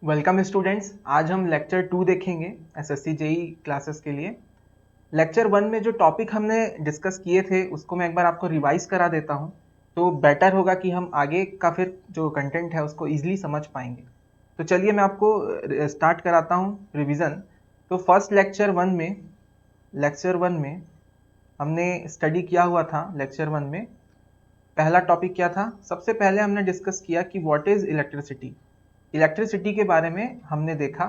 Welcome students. आज हम lecture 2 देखेंगे एसएससी जेई क्लासेस के लिए। लेक्चर 1 में जो टॉपिक हमने डिस्कस किए थे उसको मैं एक बार आपको रिवाइज करा देता हूं, तो बेटर होगा कि हम आगे का फिर जो कंटेंट है उसको इजीली समझ पाएंगे। तो चलिए मैं आपको स्टार्ट कराता हूं रिवीजन। तो फर्स्ट लेक्चर 1 में हमने स्टडी किया हुआ था। लेक्चर 1 में पहला टॉपिक क्या था? सबसे पहले हमने डिस्कस किया कि व्हाट इज इलेक्ट्रिसिटी। इलेक्ट्रिसिटी के बारे में हमने देखा।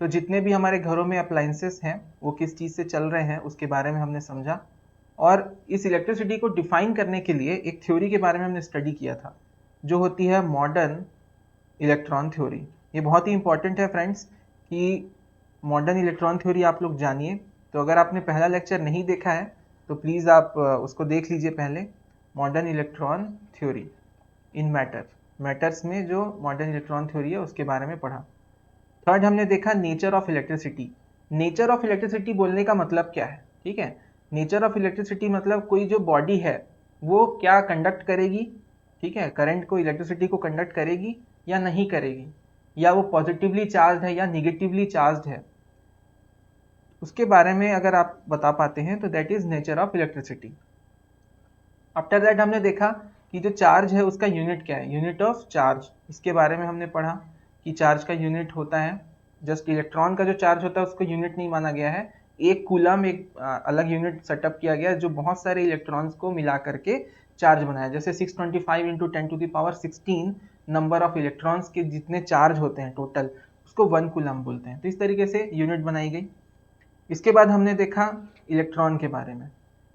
तो जितने भी हमारे घरों में अप्लायंसेस हैं वो किस चीज़ से चल रहे हैं उसके बारे में हमने समझा। और इस इलेक्ट्रिसिटी को डिफाइन करने के लिए एक थ्योरी के बारे में हमने स्टडी किया था, जो होती है मॉडर्न इलेक्ट्रॉन थ्योरी। ये बहुत ही इंपॉर्टेंट है फ्रेंड्स कि मॉडर्न इलेक्ट्रॉन थ्योरी आप लोग जानिए। तो अगर आपने पहला लेक्चर नहीं देखा है तो प्लीज़ आप उसको देख लीजिए पहले। मॉडर्न इलेक्ट्रॉन थ्योरी इन मैटर्स में जो मॉडर्न इलेक्ट्रॉन थ्योरी है उसके बारे में पढ़ा। थर्ड हमने देखा nature of electricity. Nature of electricity बोलने का मतलब क्या है? ठीक है, नेचर ऑफ इलेक्ट्रिसिटी मतलब कोई जो बॉडी है वो क्या कंडक्ट करेगी, ठीक है, करंट को, इलेक्ट्रिसिटी को कंडक्ट करेगी या नहीं करेगी, या वो पॉजिटिवली चार्ज है या निगेटिवली चार्ज है, उसके बारे में अगर आप बता पाते हैं तो that is nature of electricity. After that हमने देखा कि जो चार्ज है उसका यूनिट क्या है, यूनिट ऑफ चार्ज। इसके बारे में हमने पढ़ा कि चार्ज का यूनिट होता है, जस्ट इलेक्ट्रॉन का जो चार्ज होता है उसको यूनिट नहीं माना गया है, एक कूलम एक अलग यूनिट सेटअप किया गया जो बहुत सारे इलेक्ट्रॉन्स को मिला करके चार्ज बनाया। जैसे 625 इंटू 10⁻16 नंबर ऑफ इलेक्ट्रॉन्स के जितने चार्ज होते हैं टोटल, उसको 1 कूलम बोलते हैं। तो इस तरीके से यूनिट बनाई गई। इसके बाद हमने देखा इलेक्ट्रॉन के बारे में।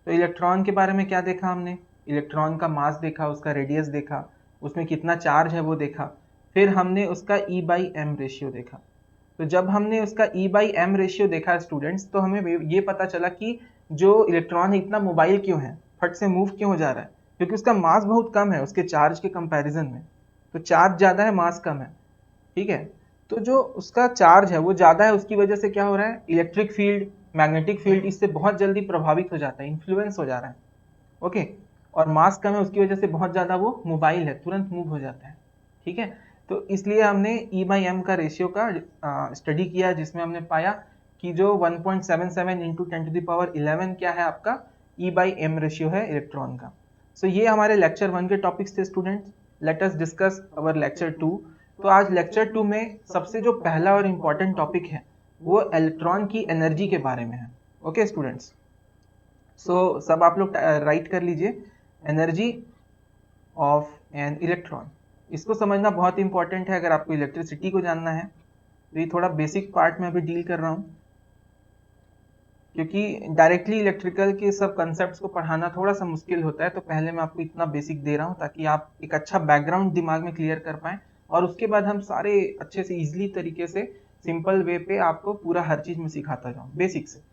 तो इलेक्ट्रॉन के बारे में क्या देखा हमने? इलेक्ट्रॉन का मास देखा, उसका रेडियस देखा, उसमें कितना चार्ज है वो देखा। फिर हमने उसका E/m रेशियो देखा। तो जब हमने उसका E/m रेशियो देखा स्टूडेंट्स, तो हमें ये पता चला कि जो इलेक्ट्रॉन है इतना मोबाइल क्यों है, फट से मूव क्यों हो जा रहा है, क्योंकि उसका मास बहुत कम है उसके चार्ज के कंपैरिजन में। तो चार्ज ज़्यादा है, मास कम है, ठीक है। तो जो उसका चार्ज है वो ज़्यादा है, उसकी वजह से क्या हो रहा है, इलेक्ट्रिक फील्ड, मैग्नेटिक फील्ड इससे बहुत जल्दी प्रभावित हो जाता है, इन्फ्लुएंस हो जा रहा है, ओके। और मास कम है उसकी वजह से बहुत ज़्यादा वो मोबाइल है, तुरंत मूव हो जाता है, ठीक है। तो इसलिए हमने E/m का रेशियो का स्टडी किया, जिसमें हमने पाया कि जो 1.77 इंटू 10⁻11 क्या है आपका E/m रेशियो है इलेक्ट्रॉन का। सो ये हमारे लेक्चर 1 के टॉपिक्स थे students. Let us discuss our lecture 2। तो आज लेक्चर 2 में सबसे जो पहला और इम्पॉर्टेंट टॉपिक है वो इलेक्ट्रॉन की एनर्जी के बारे में है, ओके स्टूडेंट्स। सो सब आप लोग राइट कर लीजिए, एनर्जी ऑफ एन इलेक्ट्रॉन। इसको समझना बहुत इंपॉर्टेंट है अगर आपको इलेक्ट्रिसिटी को जानना है। तो ये थोड़ा बेसिक पार्ट में अभी डील कर रहा हूँ, क्योंकि डायरेक्टली इलेक्ट्रिकल के सब कंसेप्ट्स को पढ़ाना थोड़ा सा मुश्किल होता है। तो पहले मैं आपको इतना बेसिक दे रहा हूँ ताकि आप एक अच्छा बैकग्राउंड दिमाग में क्लियर कर पाएँ, और उसके बाद हम सारे अच्छे से ईजिली तरीके से सिंपल वे पे आपको पूरा हर चीज़ में सिखाता जाऊँ बेसिक से।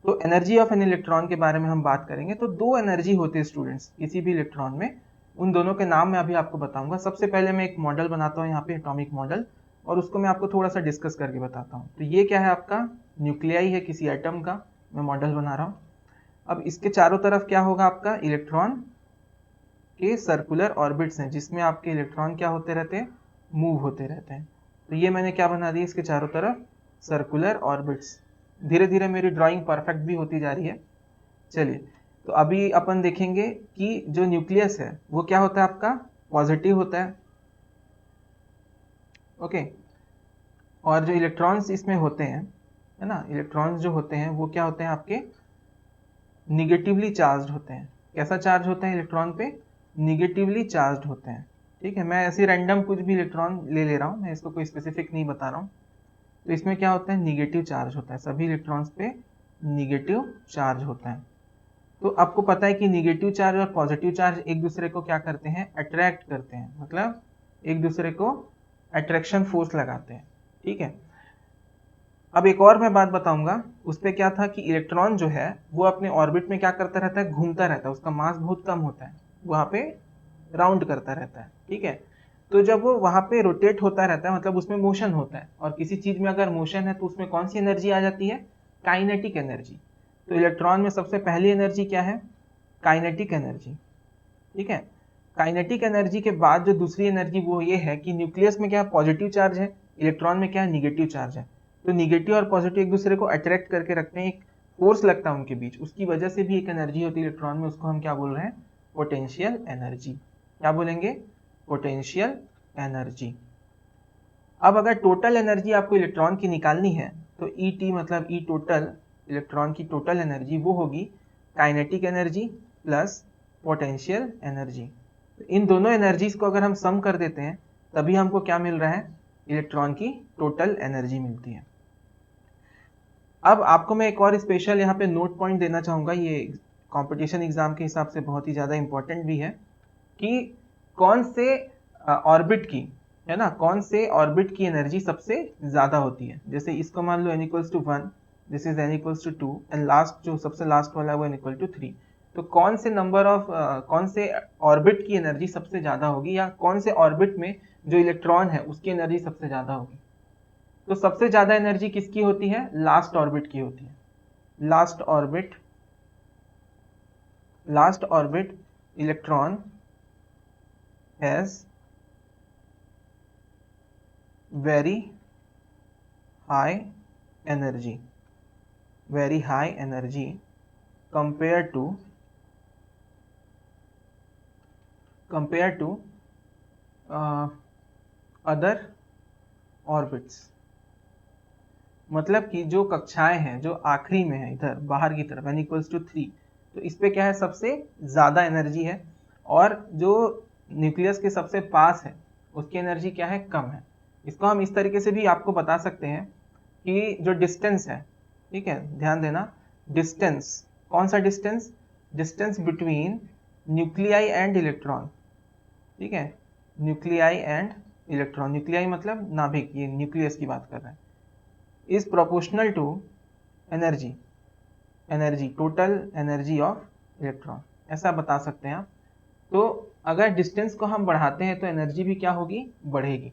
तो एनर्जी ऑफ एन इलेक्ट्रॉन के बारे में हम बात करेंगे। तो दो एनर्जी होती है स्टूडेंट्स किसी भी इलेक्ट्रॉन में, उन दोनों के नाम मैं अभी आपको बताऊंगा। सबसे पहले मैं एक मॉडल बनाता हूँ यहाँ पे, एटॉमिक मॉडल, और उसको मैं आपको थोड़ा सा डिस्कस करके बताता हूँ। तो ये क्या है आपका न्यूक्लियाई है किसी एटम का, मैं मॉडल बना रहा हूँ। अब इसके चारों तरफ क्या होगा आपका, इलेक्ट्रॉन के सर्कुलर ऑर्बिट्स हैं, जिसमें आपके इलेक्ट्रॉन क्या होते रहते हैं, मूव होते रहते हैं। तो ये मैंने क्या बना दिया, इसके चारों तरफ सर्कुलर ऑर्बिट्स। धीरे धीरे मेरी ड्राइंग परफेक्ट भी होती जा रही है। चलिए, तो अभी अपन देखेंगे कि जो न्यूक्लियस है वो क्या होता है आपका, पॉजिटिव होता है, ओके। और जो इलेक्ट्रॉन्स इसमें होते हैं, है ना, इलेक्ट्रॉन्स जो होते हैं वो क्या होते हैं आपके, निगेटिवली चार्ज होते हैं। कैसा चार्ज होते हैं इलेक्ट्रॉन पे, निगेटिवली चार्ज होते हैं, ठीक है। मैं ऐसे रैंडम कुछ भी इलेक्ट्रॉन ले रहा हूँ, मैं इसको कोई स्पेसिफिक नहीं बता रहा हूँ। तो इसमें क्या होता है, निगेटिव चार्ज होता है, सभी इलेक्ट्रॉन्स पे निगेटिव चार्ज होता है। तो आपको पता है कि निगेटिव चार्ज और पॉजिटिव चार्ज एक दूसरे को क्या करते हैं, अट्रैक्ट करते हैं, मतलब एक दूसरे को अट्रैक्शन फोर्स लगाते हैं, ठीक है। अब एक और मैं बात बताऊंगा, उस पर क्या था कि इलेक्ट्रॉन जो है वो अपने ऑर्बिट में क्या करता रहता है, घूमता रहता है, उसका मास बहुत कम होता है, वहां पे राउंड करता रहता है, ठीक है। तो जब वो वहां पे रोटेट होता रहता है मतलब उसमें मोशन होता है, और किसी चीज में अगर मोशन है तो उसमें कौन सी एनर्जी आ जाती है, काइनेटिक एनर्जी। तो इलेक्ट्रॉन में सबसे पहली एनर्जी क्या है, काइनेटिक एनर्जी, ठीक है। काइनेटिक एनर्जी के बाद जो दूसरी एनर्जी वो ये है कि न्यूक्लियस में क्या पॉजिटिव चार्ज है, इलेक्ट्रॉन में क्या है, निगेटिव चार्ज है, तो निगेटिव और पॉजिटिव एक दूसरे को अट्रैक्ट करके रखते हैं, एक फोर्स लगता है उनके बीच, उसकी वजह से भी एक एनर्जी होती है इलेक्ट्रॉन में, उसको हम क्या बोल रहे हैं, पोटेंशियल एनर्जी। क्या बोलेंगे, पोटेंशियल एनर्जी। अब अगर टोटल एनर्जी आपको इलेक्ट्रॉन की निकालनी है तो E मतलब E टोटल, इलेक्ट्रॉन की टोटल एनर्जी वो होगी kinetic energy plus potential energy. इन दोनों एनर्जीज को अगर हम सम कर देते हैं तभी हमको क्या मिल रहा है, इलेक्ट्रॉन की टोटल एनर्जी मिलती है। अब आपको मैं एक और स्पेशल यहाँ पे नोट पॉइंट देना चाहूंगा, ये कंपटीशन एग्जाम के हिसाब से बहुत ही ज़्यादा इंपॉर्टेंट भी है, कि कौन से ऑर्बिट की, है ना, कौन से ऑर्बिट की एनर्जी सबसे ज़्यादा होती है। जैसे इसको मान लो n equals to 1, this is n equals to 2 and last जो सबसे लास्ट वाला है वो n इक्वल टू 3। तो कौन से नंबर ऑफ कौन से ऑर्बिट की एनर्जी सबसे ज़्यादा होगी, या कौन से ऑर्बिट में जो इलेक्ट्रॉन है उसकी एनर्जी सबसे ज़्यादा होगी। तो सबसे ज़्यादा एनर्जी किसकी होती है, लास्ट ऑर्बिट की होती है। Last orbit electron has very high energy compared to other orbits। मतलब कि जो कक्षाएं हैं जो आखिरी में है इधर बाहर की तरफ n इक्वल्स टू 3, तो इस पे क्या है, सबसे ज़्यादा एनर्जी है, और जो न्यूक्लियस के सबसे पास है उसकी एनर्जी क्या है, कम है। इसको हम इस तरीके से भी आपको बता सकते हैं कि जो डिस्टेंस है, ठीक है, ध्यान देना, डिस्टेंस, कौन सा distance, distance between nuclei and electron, ठीक है, न्यूक्लियाई एंड इलेक्ट्रॉन, न्यूक्लियाई मतलब नाभिक, ये न्यूक्लियस की बात कर रहे हैं, is proportional to energy total energy of electron, ऐसा बता सकते हैं आप। तो अगर डिस्टेंस को हम बढ़ाते हैं तो एनर्जी भी क्या होगी, बढ़ेगी।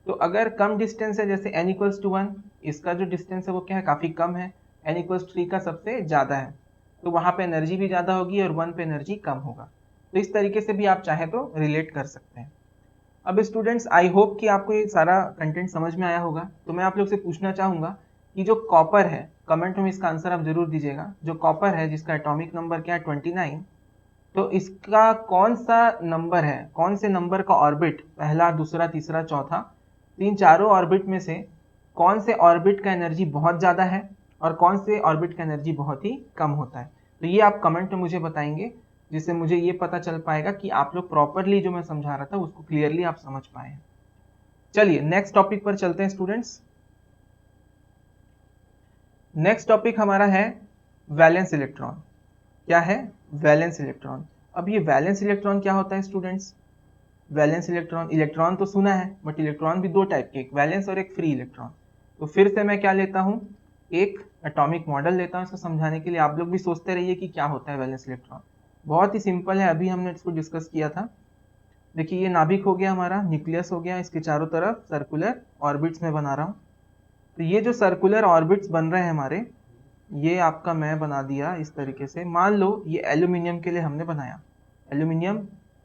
तो अगर कम डिस्टेंस है, जैसे n इक्वल्स टू 1, इसका जो डिस्टेंस है वो क्या है, काफ़ी कम है, n इक्वल्स 3 का सबसे ज़्यादा है, तो वहाँ पे एनर्जी भी ज़्यादा होगी और 1 पे एनर्जी कम होगा। तो इस तरीके से भी आप चाहें तो रिलेट कर सकते हैं। अब स्टूडेंट्स, आई होप कि आपको ये सारा कंटेंट समझ में आया होगा। तो मैं आप लोग से पूछना चाहूँगा कि जो कॉपर है, कमेंट में इसका आंसर आप जरूर दीजिएगा, जो कॉपर है जिसका एटॉमिक नंबर क्या है 29, तो इसका कौन सा नंबर है, कौन से नंबर का ऑर्बिट, पहला, दूसरा, तीसरा, चौथा, तीन चारों ऑर्बिट में से कौन से ऑर्बिट का एनर्जी बहुत ज़्यादा है और कौन से ऑर्बिट का एनर्जी बहुत ही कम होता है। तो ये आप कमेंट में मुझे बताएंगे, जिससे मुझे ये पता चल पाएगा कि आप लोग प्रॉपरली जो मैं समझा रहा था उसको क्लियरली आप समझ पाए हैं। चलिए नेक्स्ट टॉपिक पर चलते हैं स्टूडेंट्स। नेक्स्ट टॉपिक हमारा है वैलेंस इलेक्ट्रॉन। क्या है, वैलेंस इलेक्ट्रॉन। अब ये वैलेंस इलेक्ट्रॉन क्या होता है स्टूडेंट्स, वैलेंस इलेक्ट्रॉन, इलेक्ट्रॉन तो सुना है, बट इलेक्ट्रॉन भी दो टाइप के, एक वैलेंस और एक फ्री इलेक्ट्रॉन। तो फिर से मैं क्या लेता हूँ, एक एटॉमिक मॉडल लेता हूँ इसको समझाने के लिए। आप लोग भी सोचते रहिए कि क्या होता है वैलेंस इलेक्ट्रॉन। बहुत ही सिंपल है, अभी हमने इसको डिस्कस किया था। देखिए ये नाभिक हो गया हमारा, न्यूक्लियस हो गया, इसके चारों तरफ सर्कुलर ऑर्बिट्स में बना रहा हूँ। तो ये जो सर्कुलर ऑर्बिट्स बन रहे हैं हमारे, ये आपका मैं बना दिया इस तरीके से। मान लो ये एल्यूमिनियम के लिए हमने बनाया, एल्यूमिनियम,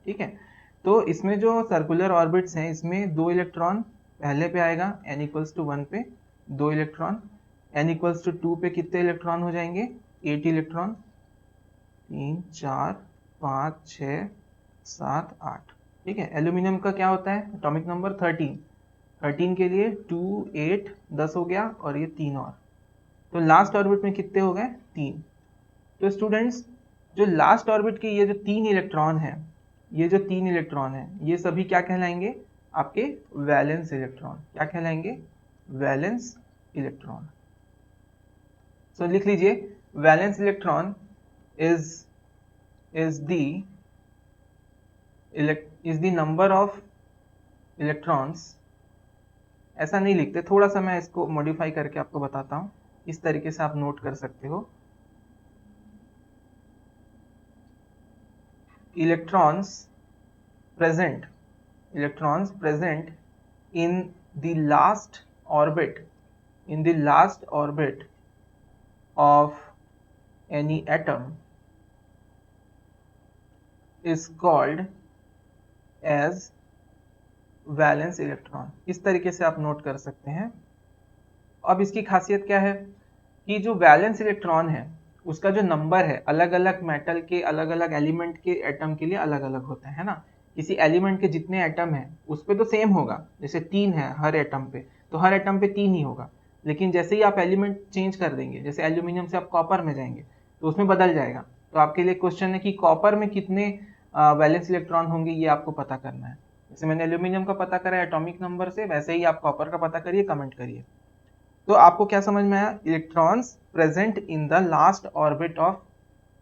ठीक है। तो इसमें जो सर्कुलर ऑर्बिट्स हैं, इसमें 2 इलेक्ट्रॉन पहले पे आएगा, n इक्वल्स टू 1 पे 2 इलेक्ट्रॉन, n इक्वल्स टू 2 पे कितने इलेक्ट्रॉन हो जाएंगे, 8 इलेक्ट्रॉन, 3 4 5 6 7 8, ठीक है। एल्यूमिनियम का क्या होता है, एटॉमिक नंबर 13 के लिए 2 8 10 हो गया, और ये 3 और, तो लास्ट ऑर्बिट में कितने हो गए, 3। तो स्टूडेंट्स, जो लास्ट ऑर्बिट के ये जो 3 इलेक्ट्रॉन है, ये जो 3 इलेक्ट्रॉन है, ये सभी क्या कहलाएंगे, आपके वैलेंस इलेक्ट्रॉन। क्या कहलाएंगे, वैलेंस इलेक्ट्रॉन। सो लिख लीजिए, valence electron is the number of electrons. ऐसा नहीं लिखते, थोड़ा सा मैं इसको मॉडिफाई करके आपको बताता हूँ, इस तरीके से आप नोट कर सकते हो। electrons present in the last orbit of any atom is called as valence electron, इस तरीके से आप नोट कर सकते हैं। अब इसकी खासियत क्या है कि जो वैलेंस इलेक्ट्रॉन है उसका जो नंबर है अलग अलग मेटल के अलग अलग एलिमेंट के एटम के लिए अलग अलग होता है ना। किसी एलिमेंट के जितने एटम है उस पे तो सेम होगा, जैसे 3 है हर एटम पे, तो हर एटम पे 3 ही होगा। लेकिन जैसे ही आप एलिमेंट चेंज कर देंगे, जैसे एल्यूमिनियम से आप कॉपर में जाएंगे तो उसमें बदल जाएगा। तो आपके लिए क्वेश्चन है कि कॉपर में कितने वैलेंस इलेक्ट्रॉन होंगे, ये आपको पता करना है। जैसे मैंने एल्यूमिनियम का पता करा एटॉमिक नंबर से, वैसे ही आप कॉपर का पता करिए, कमेंट करिए। तो आपको क्या समझ में आया? Electrons present in the last orbit of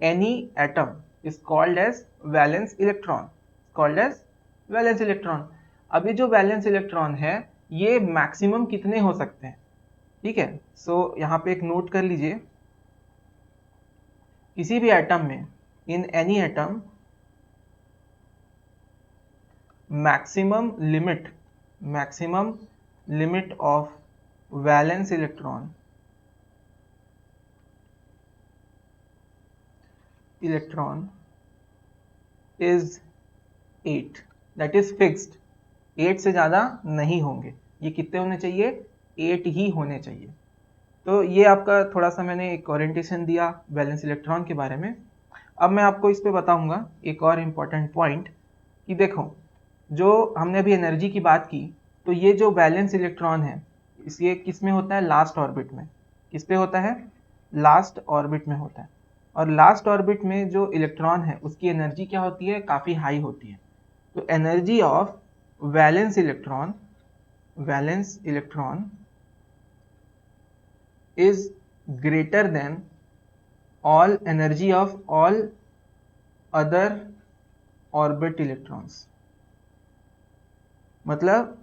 any atom is called as valence electron, called as valence electron. अभी जो वैलेंस इलेक्ट्रॉन है ये मैक्सिमम कितने हो सकते हैं, ठीक है। सो यहाँ पे एक नोट कर लीजिए, किसी भी एटम में, in any atom, maximum limit of valence electron is 8, that is fixed। 8 से ज़्यादा नहीं होंगे। ये कितने होने चाहिए? 8 ही होने चाहिए। तो ये आपका थोड़ा सा मैंने एक ओरिएंटेशन दिया वैलेंस इलेक्ट्रॉन के बारे में। अब मैं आपको इस पे बताऊंगा एक और इम्पॉर्टेंट पॉइंट कि देखो, जो हमने अभी एनर्जी की बात की, तो ये जो वैलेंस इलेक्ट्रॉन है ये किस में होता है? लास्ट ऑर्बिट में। किस पे होता है? लास्ट ऑर्बिट में होता है। और लास्ट ऑर्बिट में जो इलेक्ट्रॉन है उसकी एनर्जी क्या होती है? काफ़ी हाई होती है। तो energy of valence electron is greater than all energy of all other orbit electrons. मतलब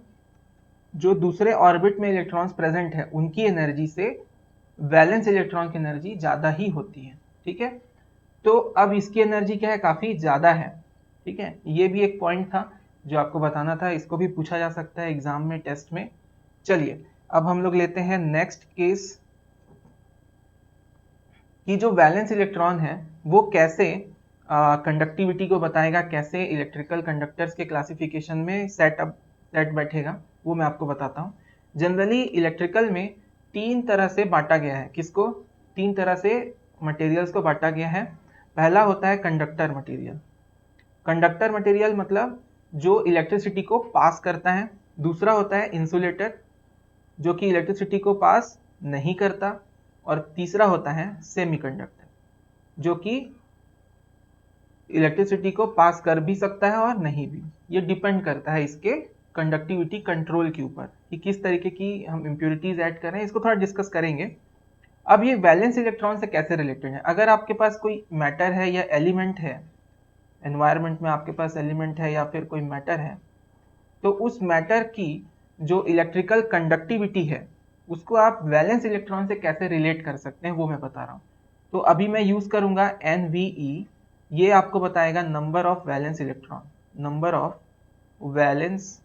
जो दूसरे ऑर्बिट में इलेक्ट्रॉन्स प्रेजेंट है उनकी एनर्जी से वैलेंस इलेक्ट्रॉन की एनर्जी ज़्यादा ही होती है, ठीक है। तो अब इसकी एनर्जी क्या है? काफ़ी ज़्यादा है, ठीक है। ये भी एक पॉइंट था जो आपको बताना था, इसको भी पूछा जा सकता है एग्जाम में, टेस्ट में। चलिए अब हम लोग लेते हैं नेक्स्ट केस कि जो वैलेंस इलेक्ट्रॉन है वो कैसे कंडक्टिविटी को बताएगा, कैसे इलेक्ट्रिकल कंडक्टर्स के क्लासिफिकेशन में सेट बैठेगा, वो मैं आपको बताता हूँ। जनरली इलेक्ट्रिकल में 3 तरह से बांटा गया है। किसको? 3 तरह से मटेरियल्स को बांटा गया है। पहला होता है कंडक्टर मटेरियल। कंडक्टर मटेरियल मतलब जो इलेक्ट्रिसिटी को पास करता है। दूसरा होता है इंसुलेटर, जो कि इलेक्ट्रिसिटी को पास नहीं करता। और तीसरा होता है सेमीकंडक्टर, जो कि इलेक्ट्रिसिटी को पास कर भी सकता है और नहीं भी। ये डिपेंड करता है इसके कंडक्टिविटी कंट्रोल के ऊपर कि किस तरीके की हम इम्प्योरिटीज ऐड कर रहे हैं। इसको थोड़ा डिस्कस करेंगे। अब ये वैलेंस इलेक्ट्रॉन से कैसे रिलेटेड है? अगर आपके पास कोई मैटर है या एलिमेंट है, एनवायरनमेंट में आपके पास एलिमेंट है या फिर कोई मैटर है, तो उस मैटर की जो इलेक्ट्रिकल कंडक्टिविटी है उसको आप वैलेंस इलेक्ट्रॉन से कैसे रिलेट कर सकते हैं, वो मैं बता रहा हूँ। तो अभी मैं यूज करूंगा NVE। ये आपको बताएगा number of valence electron, number of valence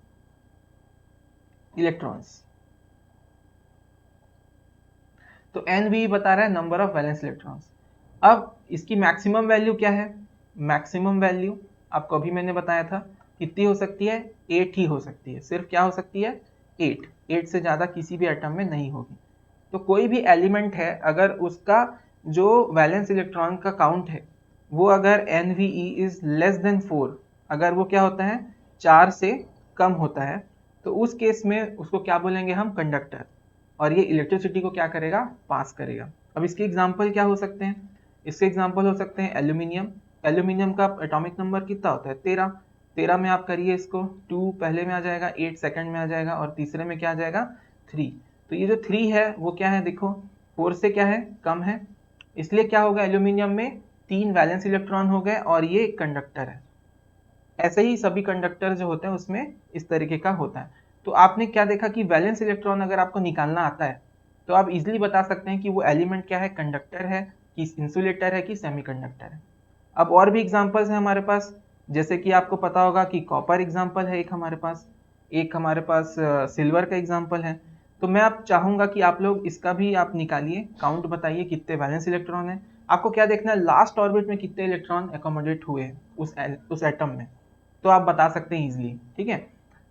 electrons. तो NVE बता रहा है नंबर ऑफ वैलेंस इलेक्ट्रॉन्स। अब इसकी मैक्सिमम वैल्यू क्या है? मैक्सिमम वैल्यू आपको अभी मैंने बताया था कितनी हो सकती है? 8 ही हो सकती है। सिर्फ क्या हो सकती है? 8 से ज़्यादा किसी भी एटम में नहीं होगी। तो कोई भी एलिमेंट है अगर उसका जो वैलेंस इलेक्ट्रॉन का काउंट है वो अगर NVE इज लेस देन 4, अगर वो क्या होता है? 4 से कम होता है, तो उस केस में उसको क्या बोलेंगे हम? कंडक्टर। और ये इलेक्ट्रिसिटी को क्या करेगा? पास करेगा। अब इसके एग्जाम्पल क्या हो सकते हैं? इसके एग्जाम्पल हो सकते हैं एल्यूमिनियम। एल्यूमिनियम का एटॉमिक नंबर कितना होता है? 13। 13 में आप करिए इसको, 2 पहले में आ जाएगा, 8 सेकंड में आ जाएगा, और तीसरे में क्या आ जाएगा? 3। तो ये जो 3 है वो क्या है? देखो 4 से क्या है? कम है। इसलिए क्या होगा? एल्यूमिनियम में 3 वैलेंस इलेक्ट्रॉन हो गए और ये कंडक्टर है। ऐसे ही सभी कंडक्टर जो होते हैं उसमें इस तरीके का होता है। तो आपने क्या देखा कि वैलेंस इलेक्ट्रॉन अगर आपको निकालना आता है तो आप इजीली बता सकते हैं कि वो एलिमेंट क्या है? कंडक्टर है कि इंसुलेटर है कि सेमीकंडक्टर है। अब और भी एग्जांपल्स हैं हमारे पास, जैसे कि आपको पता होगा कि कॉपर एग्जांपल है एक हमारे पास, एक हमारे पास सिल्वर का एग्जांपल है। तो मैं आप चाहूंगा कि आप लोग इसका भी आप निकालिए, काउंट बताइए कितने वैलेंस इलेक्ट्रॉन है। आपको क्या देखना है? लास्ट ऑर्बिट में कितने इलेक्ट्रॉन एकोमोडेट हुए उस एटम में, तो आप बता सकते हैं इजीली, ठीक है।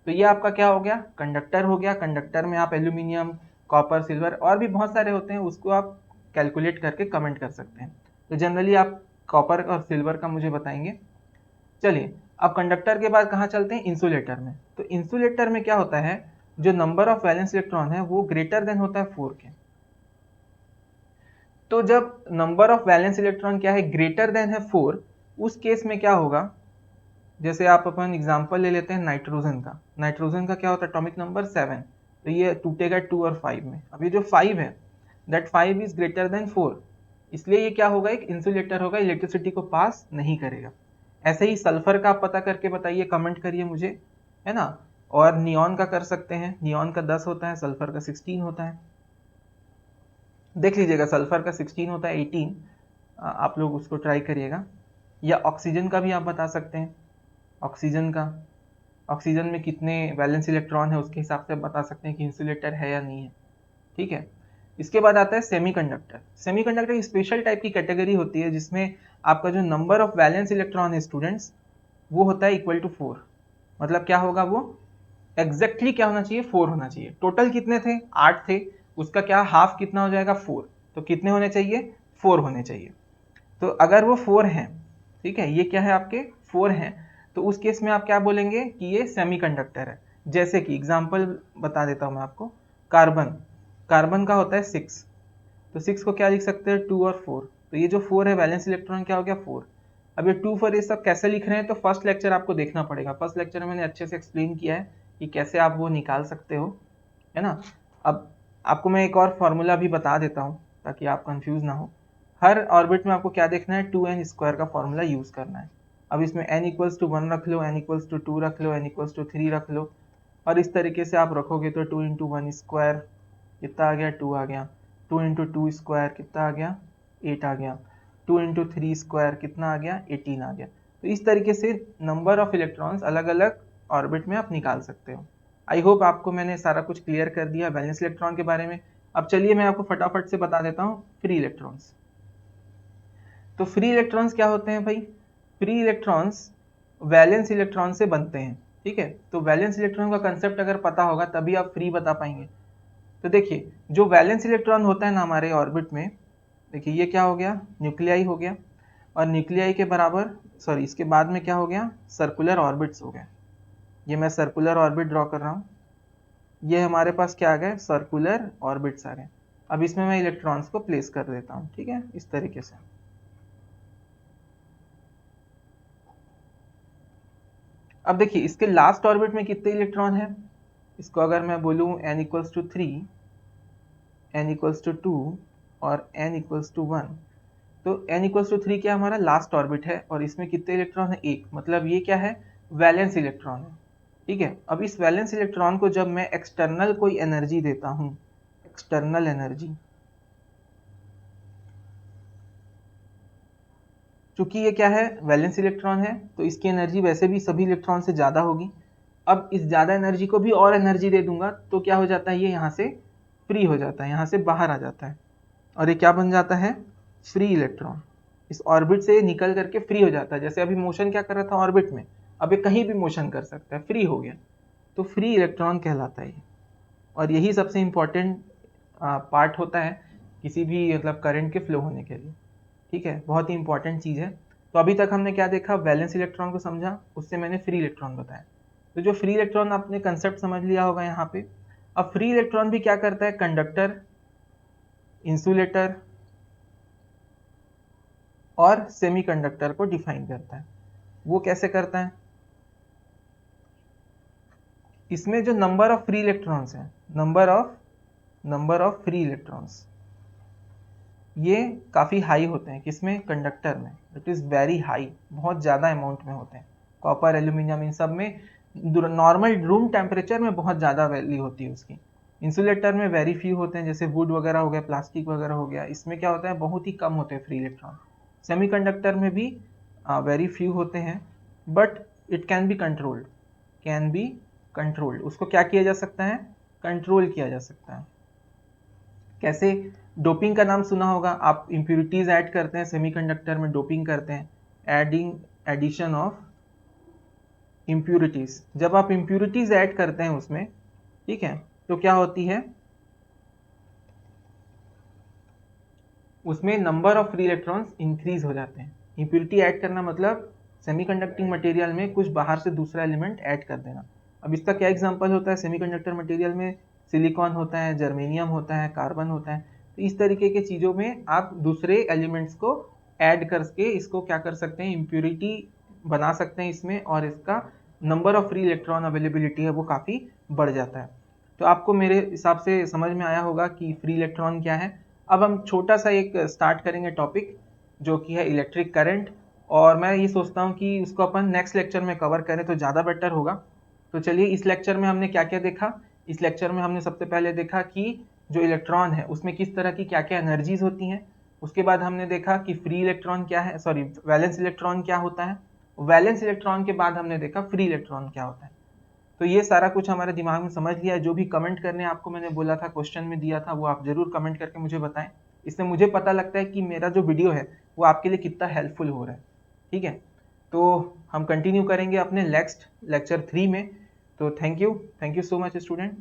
तो ये आपका क्या हो गया, कंडक्टर हो गया। कंडक्टर में आप एल्यूमिनियम, कॉपर, सिल्वर और भी बहुत सारे होते हैं, उसको आप कैलकुलेट करके कमेंट कर सकते हैं। तो जनरली आप कॉपर और सिल्वर का मुझे बताएंगे। चलिए अब कंडक्टर के बाद कहाँ चलते हैं, इंसुलेटर में। तो इंसुलेटर में क्या होता है, जो नंबर ऑफ वैलेंस इलेक्ट्रॉन है वो ग्रेटर देन होता है 4 के। तो जब नंबर ऑफ वैलेंस इलेक्ट्रॉन क्या है, ग्रेटर देन है 4, उस केस में क्या होगा, जैसे आप अपन एग्जांपल ले लेते हैं नाइट्रोजन का। नाइट्रोजन का क्या होता है, एटॉमिक नंबर 7, तो ये टूटेगा 2 और 5 में। अब ये जो 5 है, दैट 5 इज ग्रेटर देन 4, इसलिए ये क्या होगा, एक इंसुलेटर होगा, इलेक्ट्रिसिटी को पास नहीं करेगा। ऐसे ही सल्फर का आप पता करके बताइए, कमेंट करिए मुझे, है ना। और नियॉन का कर सकते हैं, नियॉन का 10 होता है, सल्फर का 16 होता है। देख लीजिएगा, सल्फर का 16 होता है, 18, आप लोग उसको ट्राई करिएगा। या ऑक्सीजन का भी आप बता सकते हैं, ऑक्सीजन का, ऑक्सीजन में कितने वैलेंस इलेक्ट्रॉन है उसके हिसाब से बता सकते हैं कि इंसुलेटर है या नहीं है, ठीक है। इसके बाद आता है सेमीकंडक्टर। सेमीकंडक्टर एक स्पेशल टाइप की कैटेगरी होती है जिसमें आपका जो नंबर ऑफ वैलेंस इलेक्ट्रॉन है स्टूडेंट्स, वो होता है इक्वल टू 4। मतलब क्या होगा, वो एग्जैक्टली क्या होना चाहिए, 4 होना चाहिए। टोटल कितने थे, 8 थे, उसका क्या हाफ कितना हो जाएगा, 4। तो कितने होने चाहिए, 4 होने चाहिए। तो अगर वो 4 हैं, ठीक है, ये क्या है आपके 4 हैं, तो उस केस में आप क्या बोलेंगे कि ये सेमीकंडक्टर है। जैसे कि एग्जांपल बता देता हूं मैं आपको, कार्बन, कार्बन का होता है 6, तो 6 को क्या लिख सकते हैं, 2 और 4। तो ये जो 4 है, वैलेंस इलेक्ट्रॉन क्या हो गया, 4। अब ये 2 4 ये सब कैसे लिख रहे हैं, तो फर्स्ट लेक्चर आपको देखना पड़ेगा। फर्स्ट लेक्चर में मैंने अच्छे से एक्सप्लेन किया है कि कैसे आप वो निकाल सकते हो, है ना। अब आपको मैं एक और फॉर्मूला भी बता देता हूँ ताकि आप कंफ्यूज ना हो। हर ऑर्बिट में आपको क्या देखना है, 2n² का फॉर्मूला यूज करना है। अब इसमें n इक्वल्स टू 1 रख लो, n इक्वल्स टू 2 रख लो, n इक्वल्स टू 3 रख लो, और इस तरीके से आप रखोगे तो 2 इंटू 1 स्क्वायर कितना आ गया, 2 आ गया। 2 इंटू 2 स्क्वायर कितना आ गया, 8 आ गया। 2 इंटू 3 स्क्वायर कितना आ गया, 18 आ गया। तो इस तरीके से नंबर ऑफ इलेक्ट्रॉन्स अलग अलग ऑर्बिट में आप निकाल सकते हो। आई होप आपको मैंने सारा कुछ क्लियर कर दिया वैलेंस इलेक्ट्रॉन के बारे में। अब चलिए मैं आपको फटाफट से बता देता हूँ फ्री इलेक्ट्रॉन्स। तो फ्री इलेक्ट्रॉन्स क्या होते हैं भाई, फ्री इलेक्ट्रॉन्स वैलेंस इलेक्ट्रॉन से बनते हैं, ठीक है। तो वैलेंस इलेक्ट्रॉन का कंसेप्ट अगर पता होगा तभी आप फ्री बता पाएंगे। तो देखिए, जो वैलेंस इलेक्ट्रॉन होता है ना हमारे ऑर्बिट में, देखिए ये क्या हो गया, न्यूक्लियाई हो गया, और न्यूक्लियाई के बराबर, सॉरी इसके बाद में क्या हो गया, सर्कुलर ऑर्बिट्स हो गए। ये मैं सर्कुलर ऑर्बिट ड्रॉ कर रहा हूँ, ये हमारे पास क्या आ गए, सर्कुलर ऑर्बिट्स आ गए। अब इसमें मैं इलेक्ट्रॉन्स को प्लेस कर देता हूँ, ठीक है, इस तरीके से। अब देखिए इसके लास्ट ऑर्बिट में कितने इलेक्ट्रॉन है, इसको अगर मैं बोलूँ n equals to 3, n equals to 2 और n इक्वल्स टू 1, तो n इक्वल्स टू 3 क्या हमारा लास्ट ऑर्बिट है, और इसमें कितने इलेक्ट्रॉन है, एक, मतलब ये क्या है, वैलेंस इलेक्ट्रॉन है, ठीक है। अब इस वैलेंस इलेक्ट्रॉन को जब मैं एक्सटर्नल कोई एनर्जी देता हूं, एक्सटर्नल एनर्जी, चूंकि ये क्या है, वैलेंस इलेक्ट्रॉन है, तो इसकी एनर्जी वैसे भी सभी इलेक्ट्रॉन से ज्यादा होगी। अब इस ज्यादा एनर्जी को भी और एनर्जी दे दूंगा तो क्या हो जाता है, ये यहाँ से फ्री हो जाता है, यहाँ से बाहर आ जाता है, और ये क्या बन जाता है, फ्री इलेक्ट्रॉन। इस ऑर्बिट से निकल करके फ्री हो जाता है। जैसे अभी मोशन क्या कर रहा था ऑर्बिट में, अब ये कहीं भी मोशन कर सकता है, फ्री हो गया, तो फ्री इलेक्ट्रॉन कहलाता है ये। और यही सबसे इंपॉर्टेंट पार्ट होता है किसी भी मतलब करंट के फ्लो होने के लिए, ठीक है, बहुत ही इंपॉर्टेंट चीज़ है। तो अभी तक हमने क्या देखा, वैलेंस इलेक्ट्रॉन को समझा, उससे मैंने फ्री इलेक्ट्रॉन बताया। तो जो फ्री इलेक्ट्रॉन आपने कंसेप्ट समझ लिया होगा यहाँ पे। अब फ्री इलेक्ट्रॉन भी क्या करता है, कंडक्टर, इंसुलेटर और सेमीकंडक्टर को डिफाइन करता है। वो कैसे करता है, इसमें जो नंबर ऑफ फ्री इलेक्ट्रॉन्स है, नंबर ऑफ फ्री इलेक्ट्रॉन्स, ये काफ़ी हाई होते हैं, किसमें, कंडक्टर में, इट इज़ वेरी हाई, बहुत ज़्यादा अमाउंट में होते हैं। कॉपर, एल्यूमिनियम, इन सब में नॉर्मल रूम टेम्परेचर में बहुत ज़्यादा वैल्यू होती है उसकी। इंसुलेटर में वेरी फ्यू होते हैं, जैसे वुड वगैरह हो गया, प्लास्टिक वगैरह हो गया, इसमें क्या होता है, बहुत ही कम होते हैं फ्री इलेक्ट्रॉन। सेमीकंडक्टर में भी वेरी फ्यू होते हैं, but it can be controlled, can be controlled, उसको क्या किया जा सकता है, कंट्रोल किया जा सकता है। कैसे, डोपिंग का नाम सुना होगा आप, इम्प्यूरिटीज ऐड करते हैं सेमीकंडक्टर में, डोपिंग करते हैं, एडिशन ऑफ इम्प्यूरिटीज, जब आप इम्प्यूरिटीज ऐड करते हैं उसमें, ठीक है, तो क्या होती है, उसमें number of free electrons increase हो जाते हैं। इम्प्यूरिटी ऐड करना मतलब सेमीकंडक्टिंग मटेरियल में कुछ बाहर से दूसरा एलिमेंट ऐड कर देना। अब इसका क्या एग्जांपल होता है, सेमीकंडक्टर मटेरियल में सिलिकॉन होता है, जर्मेनियम होता है, कार्बन होता है, तो इस तरीके के चीज़ों में आप दूसरे एलिमेंट्स को ऐड करके इसको क्या कर सकते हैं, इम्प्यूरिटी बना सकते हैं इसमें, और इसका number of free electron availability है वो काफ़ी बढ़ जाता है। तो आपको मेरे हिसाब से समझ में आया होगा कि फ्री इलेक्ट्रॉन क्या है। अब हम छोटा सा एक स्टार्ट करेंगे टॉपिक जो कि है इलेक्ट्रिक करंट, और मैं ये सोचता हूँ कि उसको अपन नेक्स्ट लेक्चर में कवर करें तो ज़्यादा बेटर होगा। तो चलिए, इस लेक्चर में हमने क्या क्या देखा। इस लेक्चर में हमने सबसे पहले देखा कि जो इलेक्ट्रॉन है उसमें किस तरह की क्या क्या एनर्जीज होती हैं। उसके बाद हमने देखा कि फ्री इलेक्ट्रॉन क्या है, सॉरी वैलेंस इलेक्ट्रॉन क्या होता है। वैलेंस इलेक्ट्रॉन के बाद हमने देखा फ्री इलेक्ट्रॉन क्या होता है। तो ये सारा कुछ हमारे दिमाग में समझ लिया है। जो भी कमेंट करने आपको मैंने बोला था, क्वेश्चन में दिया था, वो आप जरूर कमेंट करके मुझे बताएं। इससे मुझे पता लगता है कि मेरा जो वीडियो है वो आपके लिए कितना हेल्पफुल हो रहा है। ठीक है, तो हम कंटिन्यू करेंगे अपने नेक्स्ट लेक्चर 3 में। तो thank you so much student.